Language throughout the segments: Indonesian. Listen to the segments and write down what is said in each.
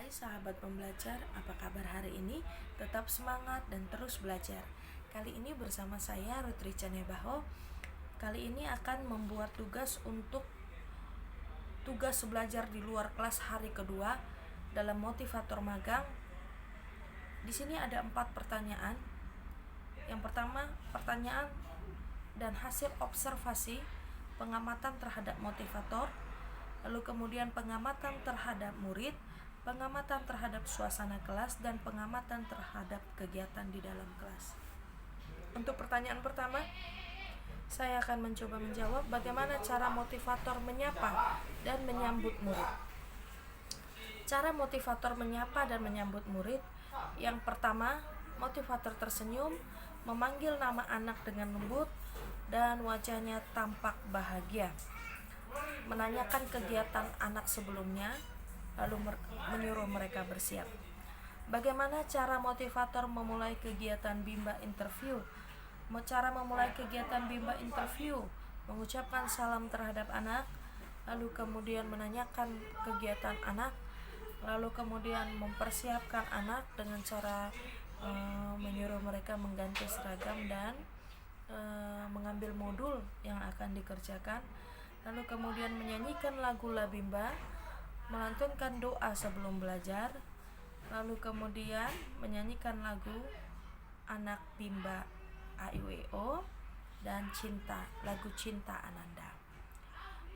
Hai sahabat pembelajar, apa kabar hari ini? Tetap semangat dan terus belajar. Kali ini bersama saya Rutri Canebaho. Kali ini akan membuat tugas belajar di luar kelas hari kedua dalam motivator magang. Di sini ada 4 pertanyaan. Yang pertama, pertanyaan dan hasil observasi pengamatan terhadap motivator, lalu kemudian pengamatan terhadap murid, pengamatan terhadap suasana kelas, dan pengamatan terhadap kegiatan di dalam kelas. Untuk pertanyaan pertama, saya akan mencoba menjawab bagaimana cara motivator menyapa dan menyambut murid. Cara motivator menyapa dan menyambut murid, yang pertama, motivator tersenyum, memanggil nama anak dengan lembut, dan wajahnya tampak bahagia. Menanyakan kegiatan anak sebelumnya, lalu menyuruh mereka bersiap. Bagaimana cara motivator memulai kegiatan bimbel interview? Cara memulai kegiatan bimbel interview, mengucapkan salam terhadap anak, lalu kemudian menanyakan kegiatan anak, lalu kemudian mempersiapkan anak dengan cara menyuruh mereka mengganti seragam dan mengambil modul yang akan dikerjakan, lalu kemudian menyanyikan lagu Labimba, melantunkan doa sebelum belajar, lalu kemudian menyanyikan lagu Anak Bimba AIWO dan lagu Cinta Ananda.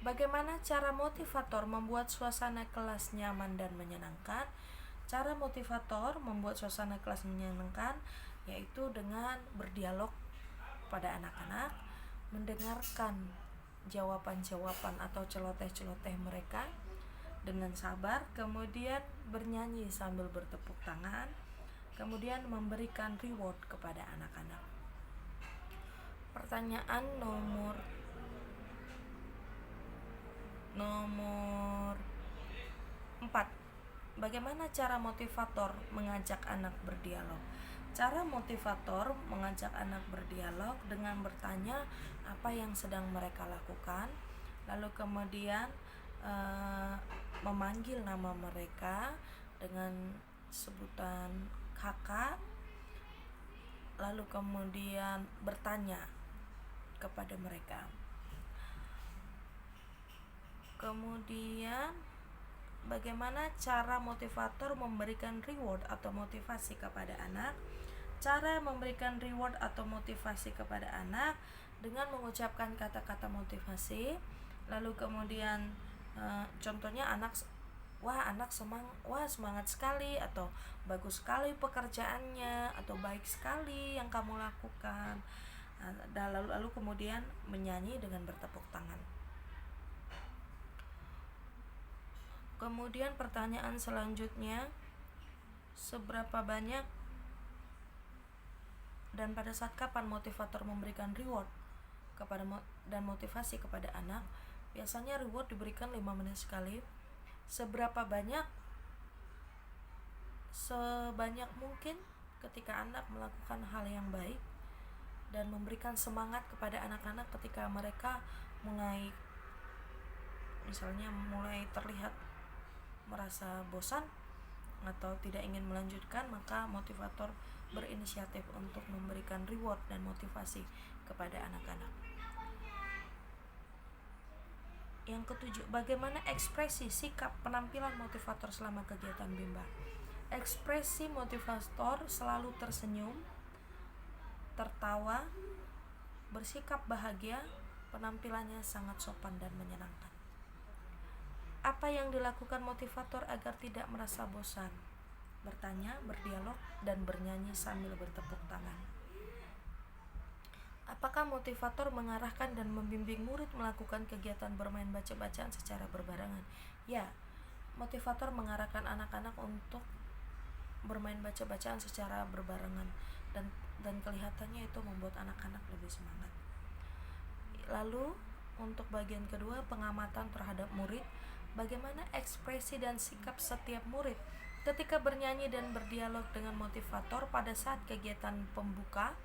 Bagaimana cara motivator membuat suasana kelas nyaman dan menyenangkan? Cara motivator membuat suasana kelas menyenangkan yaitu dengan berdialog pada anak-anak, mendengarkan jawaban-jawaban atau celoteh-celoteh mereka dengan sabar, kemudian bernyanyi sambil bertepuk tangan, kemudian memberikan reward kepada anak-anak. Pertanyaan nomor 4. Bagaimana cara motivator mengajak anak berdialog? Cara motivator mengajak anak berdialog dengan bertanya apa yang sedang mereka lakukan, lalu kemudian memanggil nama mereka dengan sebutan kakak, lalu kemudian bertanya kepada mereka. Kemudian bagaimana cara motivator memberikan reward atau motivasi kepada anak? Cara memberikan reward atau motivasi kepada anak dengan mengucapkan kata-kata motivasi, lalu kemudian contohnya anak semangat sekali, atau bagus sekali pekerjaannya, atau baik sekali yang kamu lakukan, lalu kemudian menyanyi dengan bertepuk tangan. Kemudian pertanyaan selanjutnya, seberapa banyak dan pada saat kapan motivator memberikan reward dan motivasi kepada anak? Biasanya reward diberikan 5 menit sekali. Seberapa banyak? Sebanyak mungkin ketika anak melakukan hal yang baik dan memberikan semangat kepada anak-anak ketika mereka mulai terlihat merasa bosan atau tidak ingin melanjutkan, maka motivator berinisiatif untuk memberikan reward dan motivasi kepada anak-anak. Yang ketujuh, bagaimana ekspresi, sikap, penampilan motivator selama kegiatan bimbel? Ekspresi motivator selalu tersenyum, tertawa, bersikap bahagia, penampilannya sangat sopan dan menyenangkan. Apa yang dilakukan motivator agar tidak merasa bosan? Bertanya, berdialog, dan bernyanyi sambil bertepuk tangan. Apakah motivator mengarahkan dan membimbing murid melakukan kegiatan bermain baca-bacaan secara berbarengan? Ya, motivator mengarahkan anak-anak untuk bermain baca-bacaan secara berbarengan dan kelihatannya itu membuat anak-anak lebih semangat. Lalu untuk bagian kedua, pengamatan terhadap murid. Bagaimana ekspresi dan sikap setiap murid ketika bernyanyi dan berdialog dengan motivator pada saat kegiatan pembuka?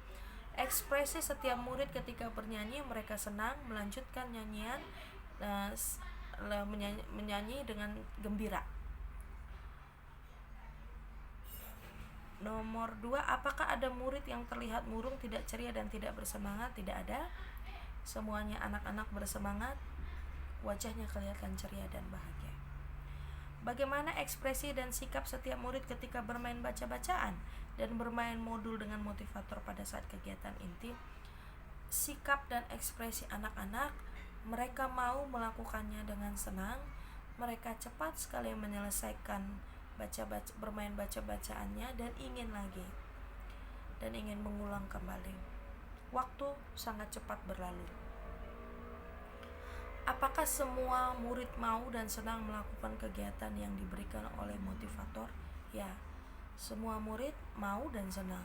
Ekspresi setiap murid ketika bernyanyi, mereka senang melanjutkan nyanyian, menyanyi dengan gembira. Nomor 2, apakah ada murid yang terlihat murung, tidak ceria dan tidak bersemangat? Tidak ada. Semuanya anak-anak bersemangat, wajahnya kelihatan ceria dan bahagia. Bagaimana ekspresi dan sikap setiap murid ketika bermain baca-bacaan dan bermain modul dengan motivator pada saat kegiatan inti? Sikap dan ekspresi anak-anak, mereka mau melakukannya dengan senang, mereka cepat sekali menyelesaikan bermain baca-bacaannya dan ingin lagi dan ingin mengulang kembali. Waktu sangat cepat berlalu. Apakah semua murid mau dan senang melakukan kegiatan yang diberikan oleh motivator? Ya, semua murid mau dan senang.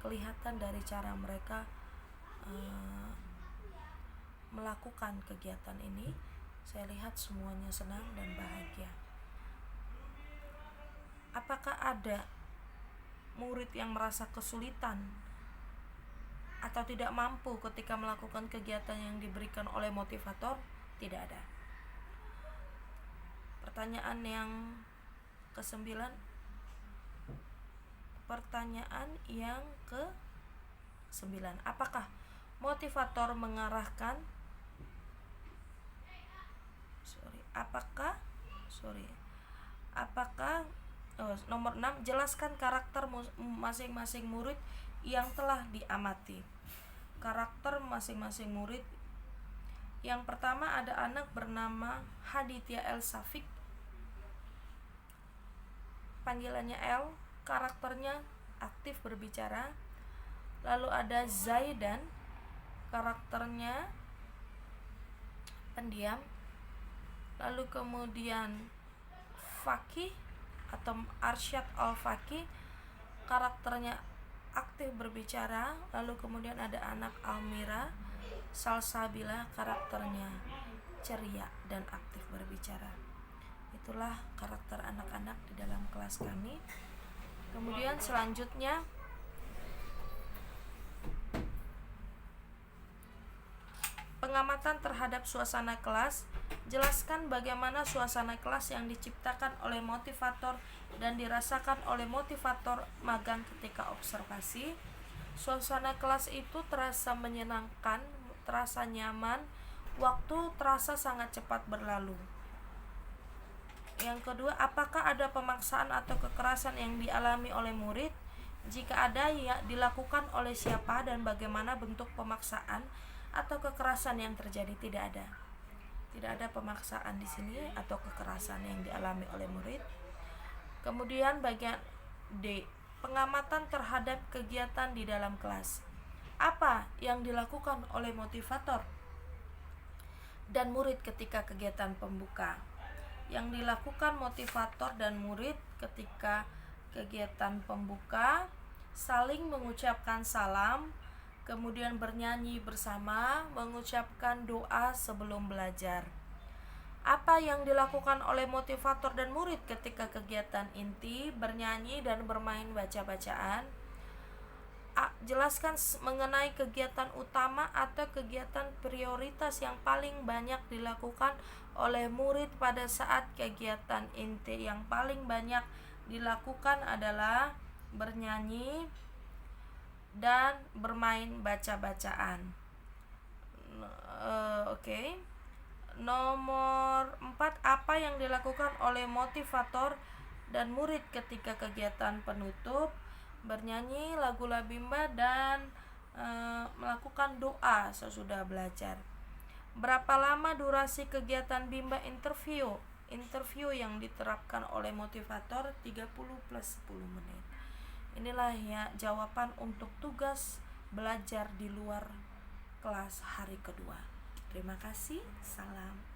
Kelihatan dari cara mereka melakukan kegiatan ini, saya lihat semuanya senang dan bahagia. Apakah ada murid yang merasa kesulitan atau tidak mampu ketika melakukan kegiatan yang diberikan oleh motivator? Tidak ada. Pertanyaan yang ke-9. Pertanyaan yang ke-9. Apakah motivator mengarahkan nomor 6, jelaskan karakter masing-masing murid yang telah diamati. Karakter masing-masing murid. Yang pertama ada anak bernama Haditya El Safik, panggilannya El, karakternya aktif berbicara. Lalu ada Zaidan, karakternya pendiam. Lalu kemudian Fakih atau Arsyad Al-Fakih, karakternya aktif berbicara. Lalu kemudian ada anak Almira Salsabila, karakternya ceria dan aktif berbicara. Itulah karakter anak-anak di dalam kelas kami. Kemudian selanjutnya pengamatan terhadap suasana kelas. Jelaskan bagaimana suasana kelas yang diciptakan oleh motivator dan dirasakan oleh motivator magang ketika observasi. Suasana kelas itu terasa menyenangkan, terasa nyaman, waktu terasa sangat cepat berlalu. Yang kedua, apakah ada pemaksaan atau kekerasan yang dialami oleh murid? Jika ada, ya dilakukan oleh siapa dan bagaimana bentuk pemaksaan atau kekerasan yang terjadi? Tidak ada. Tidak ada pemaksaan di sini atau kekerasan yang dialami oleh murid. Kemudian bagian D, pengamatan terhadap kegiatan di dalam kelas. Apa yang dilakukan oleh motivator dan murid ketika kegiatan pembuka? Yang dilakukan motivator dan murid ketika kegiatan pembuka, saling mengucapkan salam, kemudian bernyanyi bersama, mengucapkan doa sebelum belajar. Apa yang dilakukan oleh motivator dan murid ketika kegiatan inti, bernyanyi dan bermain baca-bacaan? Jelaskan mengenai kegiatan utama atau kegiatan prioritas yang paling banyak dilakukan oleh murid pada saat kegiatan inti. Yang paling banyak dilakukan adalah bernyanyi dan bermain baca-bacaan. Nomor 4, apa yang dilakukan oleh motivator dan murid ketika kegiatan penutup? Bernyanyi lagu Labimba dan melakukan doa sesudah belajar. Berapa lama durasi kegiatan Bimba interview? Interview yang diterapkan oleh motivator 30 plus 10 menit. Inilah ya jawaban untuk tugas belajar di luar kelas hari kedua. Terima kasih. Salam.